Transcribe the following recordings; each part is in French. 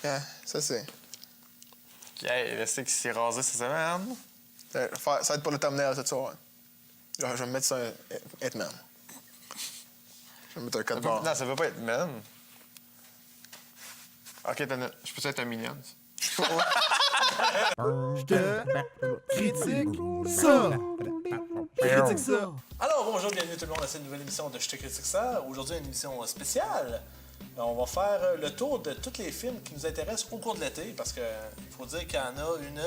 Yeah, ça c'est. Hey, le stick qui s'est rasé cette semaine. Ça va être pour le thumbnail cette soirée. Je vais me mettre ça Hitman. Je vais mettre un code barre. Non, ça veut pas être man. Ok, je peux être un minion. Critique ça! Critique ça! Alors bonjour, bienvenue tout le monde à cette nouvelle émission de Je te critique ça. Aujourd'hui, une émission spéciale. On va faire le tour de tous les films qui nous intéressent au cours de l'été, parce qu'il faut dire qu'il y en a une...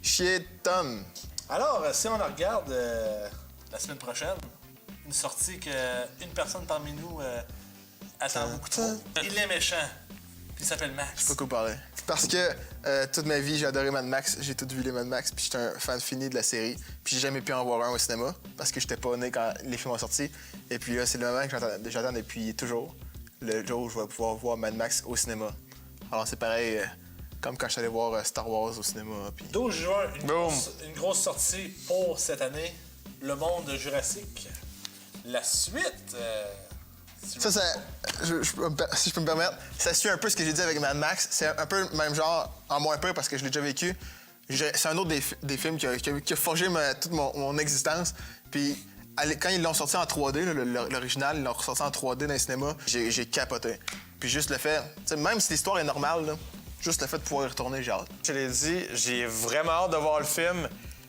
Chier tonne. Alors, si on la regarde la semaine prochaine, une sortie qu'une personne parmi nous attend beaucoup trop. Il est méchant, puis il s'appelle Max. Je sais pas quoi parler. Parce que toute ma vie, j'ai adoré Mad Max. J'ai tout vu les Mad Max, puis j'étais un fan fini de la série. Puis j'ai jamais pu en voir un au cinéma, parce que j'étais pas né quand les films ont sorti. Et puis là, c'est le moment que j'attends depuis toujours. Le jour où je vais pouvoir voir Mad Max au cinéma. Alors c'est pareil, comme quand je suis allé voir Star Wars au cinéma. Puis... 12 juin, une grosse sortie pour cette année. Le monde Jurassique. La suite... si je peux me permettre, ça suit un peu ce que j'ai dit avec Mad Max. C'est un peu le même genre, en moins peu parce que je l'ai déjà vécu. C'est un autre des films qui a forgé toute mon existence. Puis quand ils l'ont sorti en 3D, l'original, ils l'ont ressorti en 3D dans les cinémas, j'ai capoté. Puis juste le fait, même si l'histoire est normale, là, juste le fait de pouvoir y retourner, j'ai hâte. Je l'ai dit, j'ai vraiment hâte de voir le film,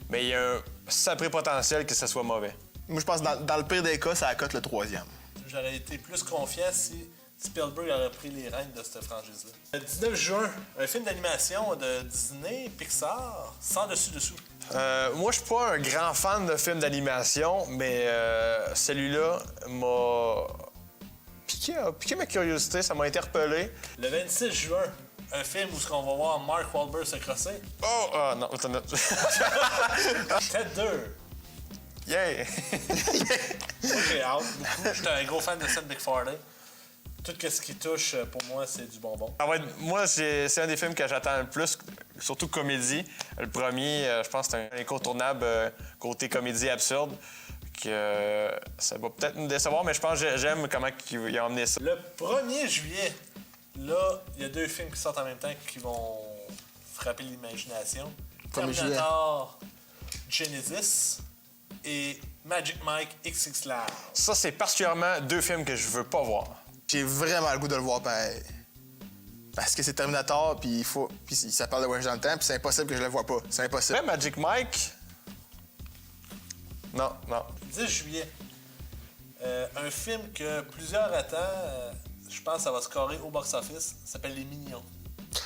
mais il y a un sacré potentiel que ça soit mauvais. Moi, je pense que dans le pire des cas, ça accote le 3e. J'aurais été plus confiant si Spielberg aurait pris les rênes de cette franchise-là. Le 19 juin, un film d'animation de Disney, Pixar, sans dessus-dessous. Moi, je suis pas un grand fan de films d'animation, mais celui-là m'a piqué ma curiosité, ça m'a interpellé. Le 26 juin, un film où on va voir Mark Wahlberg se crosser. Oh, non, attends. Ted 2. Yeah! Moi, j'ai hâte beaucoup. J'étais un gros fan de Seth MacFarlane. Tout ce qui touche, pour moi, c'est du bonbon. Moi, c'est un des films que j'attends le plus, surtout comédie. Le premier, je pense que c'est un incontournable côté comédie absurde. Que ça va peut-être me décevoir, mais je pense que j'aime comment il a emmené ça. Le 1er juillet, là, il y a deux films qui sortent en même temps qui vont frapper l'imagination. Terminator Genesis et Magic Mike XX Lab. Ça, c'est particulièrement deux films que je veux pas voir. J'ai vraiment le goût de le voir pareil. Parce que c'est Terminator, puis ça parle de voyage dans le temps, puis c'est impossible que je le vois pas. C'est impossible. Mais Magic Mike... Non. 10 juillet. Un film que plusieurs attendent, je pense que ça va scorer au box-office, s'appelle Les Mignons.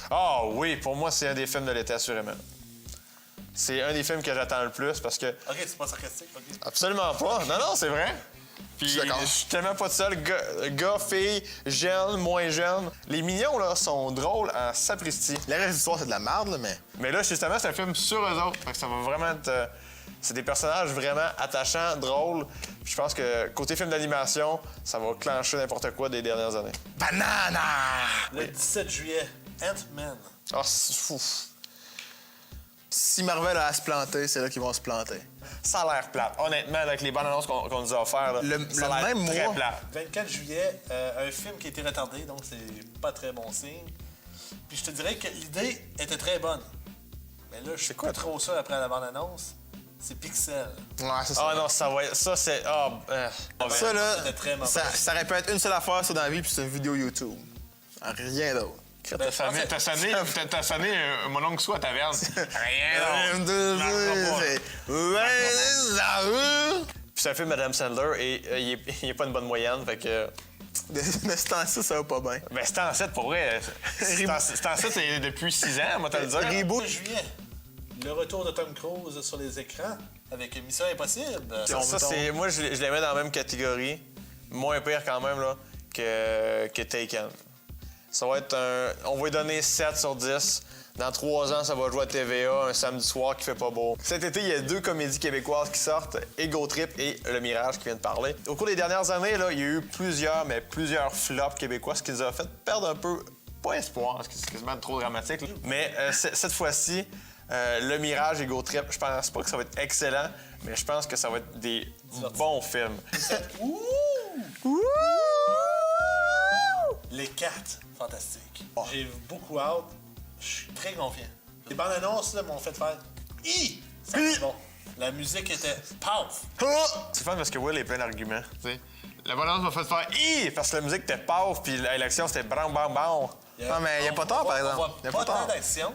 Ah oui, pour moi, c'est un des films de l'été, assurément. C'est un des films que j'attends le plus parce que... OK, c'est pas sarcastique, OK. Absolument pas. Non, c'est vrai. Puis je suis tellement pas tout seul. Gars, filles, jeunes, moins jeunes. Les Mignons, là, sont drôles en sapristi. Le reste de l'histoire, c'est de la merde, là, mais... Mais là, justement, c'est un film sur eux autres. Fait que ça va vraiment être... C'est des personnages vraiment attachants, drôles. Puis je pense que côté film d'animation, ça va clencher n'importe quoi des dernières années. Banana! Le 17 juillet, Ant-Man. Ah, c'est fou. Si Marvel a à se planter, c'est là qu'ils vont se planter. Ça a l'air plate. Honnêtement, avec les bonnes annonces qu'on nous a offertes, ça a l'air même très mois. plate. 24 juillet, un film qui a été retardé, donc c'est pas très bon signe. Puis je te dirais que l'idée était très bonne. Mais là, je suis pas trop sûr après la bande-annonce. C'est Pixel. Ouais, ça, Ah non, ça va être... Ça, c'est... ça, là, C'était très mauvais. ça aurait pu être une seule affaire sur dans la vie, puis c'est une vidéo YouTube. Rien d'autre. T'as sonné mon oncle soit à taverne. Rien Puis c'est un film Madame Sandler et il est pas une bonne moyenne, fait que... De ce temps-ci, ça va pas bien. Ben, c'est en 7 pour vrai. C'est en 7 c'est depuis 6 ans, moi, te le dire. Reboot juillet. Le retour de Tom Cruise sur les écrans avec Mission Impossible. Ça, c'est... Moi, je les mets dans la même catégorie. Moins pire quand même, là, que Taken. Ça va être on va lui donner 7 sur 10. Dans 3 ans, ça va jouer à TVA un samedi soir qui fait pas beau. Cet été, il y a 2 comédies québécoises qui sortent, Ego Trip et Le Mirage qui vient de parler. Au cours des dernières années, là, il y a eu plusieurs flops québécois, ce qui nous a fait perdre un peu, pas espoir, parce que c'est quasiment trop dramatique. Là. Mais cette fois-ci, Le Mirage et Ego Trip, je pense pas que ça va être excellent, mais je pense que ça va être des bons films. Les 4 fantastiques. Oh. J'ai beaucoup hâte. Je suis très confiant. Les bandes annonces là, m'ont fait faire Hi! Ça va être bon. La musique était paf! Ah! C'est fun parce que Will est plein d'arguments. tu sais. La balance m'a fait faire Hi! Parce que la musique était paf, puis l'action c'était bam, bam, bam. Non, mais il y a pas tort, par exemple. On Y a voit pas pas tort. tant d'action,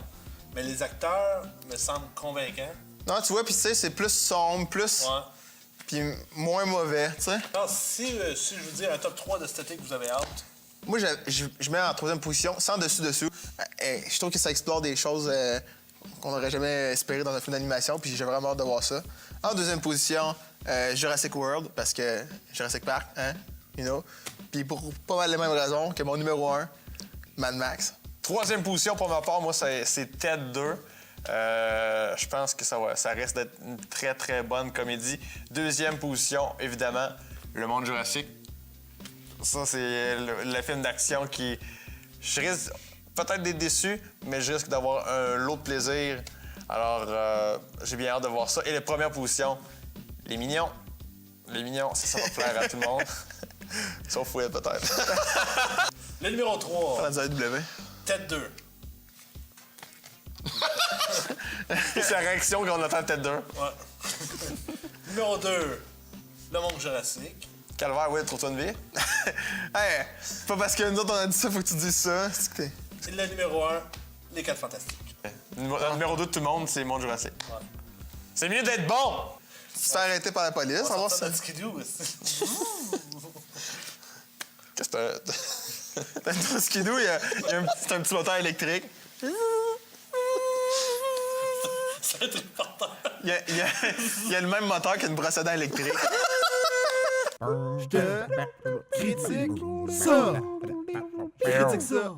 mais les acteurs me semblent convaincants. Non, tu vois, puis tu sais, c'est plus sombre, plus. Ouais. Puis moins mauvais, tu sais. Alors, si je vous dis un top 3 de cet été que vous avez hâte, Moi, je mets en troisième position, sans dessus-dessous. Je trouve que ça explore des choses qu'on n'aurait jamais espérées dans un film d'animation, puis j'ai vraiment hâte de voir ça. En deuxième position, Jurassic World, parce que Jurassic Park, hein, you know. Puis pour pas mal les mêmes raisons que mon numéro 1, Mad Max. Troisième position pour ma part, moi, c'est Ted 2. Je pense que ça reste d'être une très, très bonne comédie. Deuxième position, évidemment, Le Monde Jurassique. Ça, c'est le film d'action qui... Je risque peut-être d'être déçu, mais je risque d'avoir un lot de plaisir. Alors, j'ai bien hâte de voir ça. Et la première position, Les Mignons. Les Mignons, ça va plaire à tout le monde. Sauf Will, peut-être. le numéro 3, Dans un W. Ted 2. C'est la réaction qu'on attend de Ted 2. Ouais. numéro 2, Le Monde Jurassique. Calvaire, Will, trouve-toi une vie? Hey, c'est pas parce que nous autres on a dit ça, faut que tu dises ça. C'est que t'es- Et le numéro 1, Les 4 fantastiques. Le numéro 2 de tout le monde, c'est Monde Jurassique. Ouais. C'est mieux d'être bon! Tu te fais arrêter par la police, on va voir Ça ça. notre skidoo aussi. Qu'est-ce que Dans le skidoo, c'est un petit moteur électrique. C'est un truc porteur. Il y a le même moteur qu'une brosse à dents électrique. Je te critique ça. Critique ça.